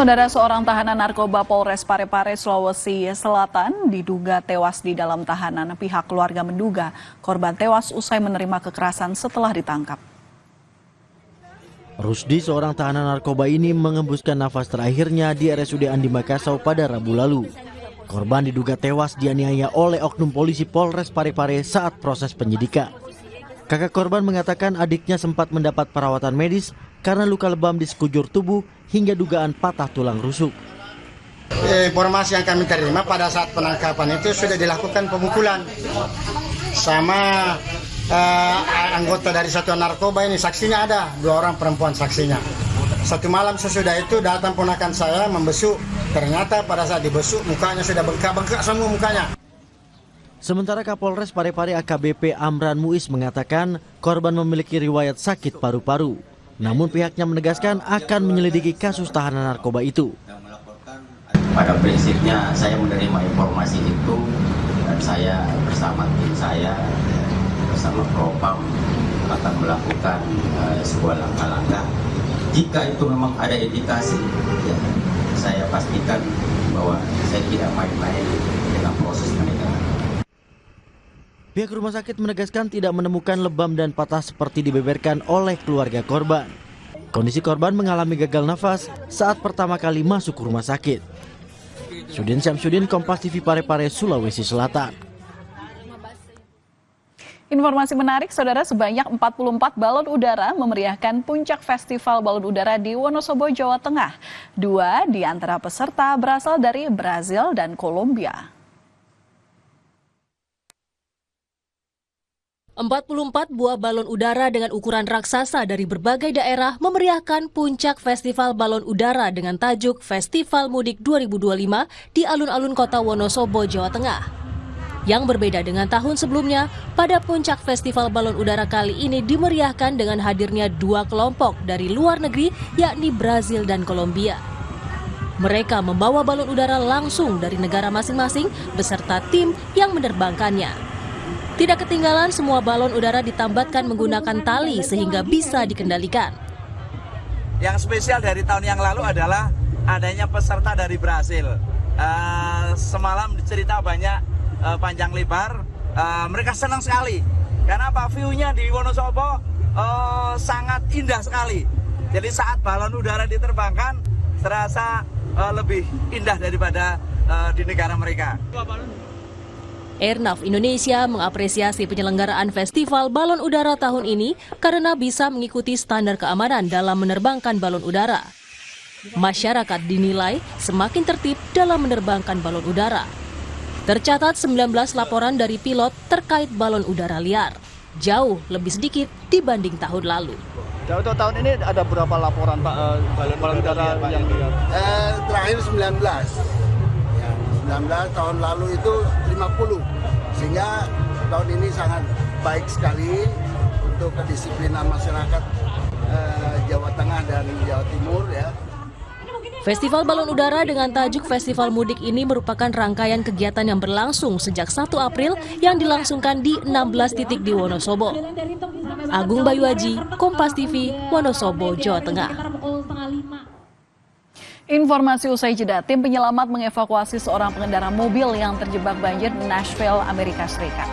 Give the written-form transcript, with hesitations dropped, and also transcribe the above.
Saudara, seorang tahanan narkoba Polres Parepare, Sulawesi Selatan diduga tewas di dalam tahanan. Pihak keluarga menduga korban tewas usai menerima kekerasan setelah ditangkap. Rusdi, seorang tahanan narkoba ini mengembuskan nafas terakhirnya di RSUD Andi Makassau pada Rabu lalu. Korban diduga tewas dianiaya oleh oknum polisi Polres Parepare saat proses penyidikan. Kakak korban mengatakan adiknya sempat mendapat perawatan medis karena luka lebam di sekujur tubuh hingga dugaan patah tulang rusuk. Informasi yang kami terima pada saat penangkapan itu sudah dilakukan pemukulan sama anggota dari satuan narkoba ini. Saksinya ada 2 orang perempuan saksinya. Satu malam sesudah itu datang ponakan saya membesuk. Ternyata pada saat dibesuk mukanya sudah bengkak-bengkak semua mukanya. Sementara Kapolres Parepare AKBP Amran Muiz mengatakan korban memiliki riwayat sakit paru-paru. Namun pihaknya menegaskan akan menyelidiki kasus tahanan narkoba itu. Pada prinsipnya saya menerima informasi itu dan saya bersama tim saya, bersama Propam akan melakukan sebuah langkah-langkah. Jika itu memang ada indikasi, ya, saya pastikan bahwa saya tidak main-main dengan proses penegakan. Pihak rumah sakit menegaskan tidak menemukan lebam dan patah seperti dibeberkan oleh keluarga korban. Kondisi korban mengalami gagal nafas saat pertama kali masuk ke rumah sakit. Sudin Syamsuddin, Kompas TV Parepare, Sulawesi Selatan. Informasi menarik, saudara, sebanyak 44 balon udara memeriahkan puncak Festival Balon Udara di Wonosobo, Jawa Tengah. 2 di antara peserta berasal dari Brazil dan Kolombia. 44 buah balon udara dengan ukuran raksasa dari berbagai daerah memeriahkan puncak Festival Balon Udara dengan tajuk Festival Mudik 2025 di alun-alun kota Wonosobo, Jawa Tengah. Yang berbeda dengan tahun sebelumnya, pada puncak Festival Balon Udara kali ini dimeriahkan dengan hadirnya 2 kelompok dari luar negeri, yakni Brazil dan Kolombia. Mereka membawa balon udara langsung dari negara masing-masing beserta tim yang menerbangkannya. Tidak ketinggalan, semua balon udara ditambatkan menggunakan tali sehingga bisa dikendalikan. Yang spesial dari tahun yang lalu adalah adanya peserta dari Brasil. Semalam cerita banyak panjang lebar, mereka senang sekali. Karena apa? View-nya di Wonosobo sangat indah sekali. Jadi saat balon udara diterbangkan terasa lebih indah daripada di negara mereka. Airnav Indonesia mengapresiasi penyelenggaraan Festival Balon Udara tahun ini karena bisa mengikuti standar keamanan dalam menerbangkan balon udara. Masyarakat dinilai semakin tertib dalam menerbangkan balon udara. Tercatat 19 laporan dari pilot terkait balon udara liar, jauh lebih sedikit dibanding tahun lalu. Untuk tahun ini ada berapa laporan Pak balon udara yang liar? Terakhir 19. 19, tahun lalu itu 50, sehingga tahun ini sangat baik sekali untuk kedisiplinan masyarakat Jawa Tengah dan Jawa Timur, ya. Festival Balon Udara dengan tajuk Festival Mudik ini merupakan rangkaian kegiatan yang berlangsung sejak 1 April yang dilangsungkan di 16 titik di Wonosobo. Agung Bayuaji, Kompas TV, Wonosobo, Jawa Tengah. Informasi usai jeda, tim penyelamat mengevakuasi seorang pengendara mobil yang terjebak banjir di Nashville, Amerika Serikat.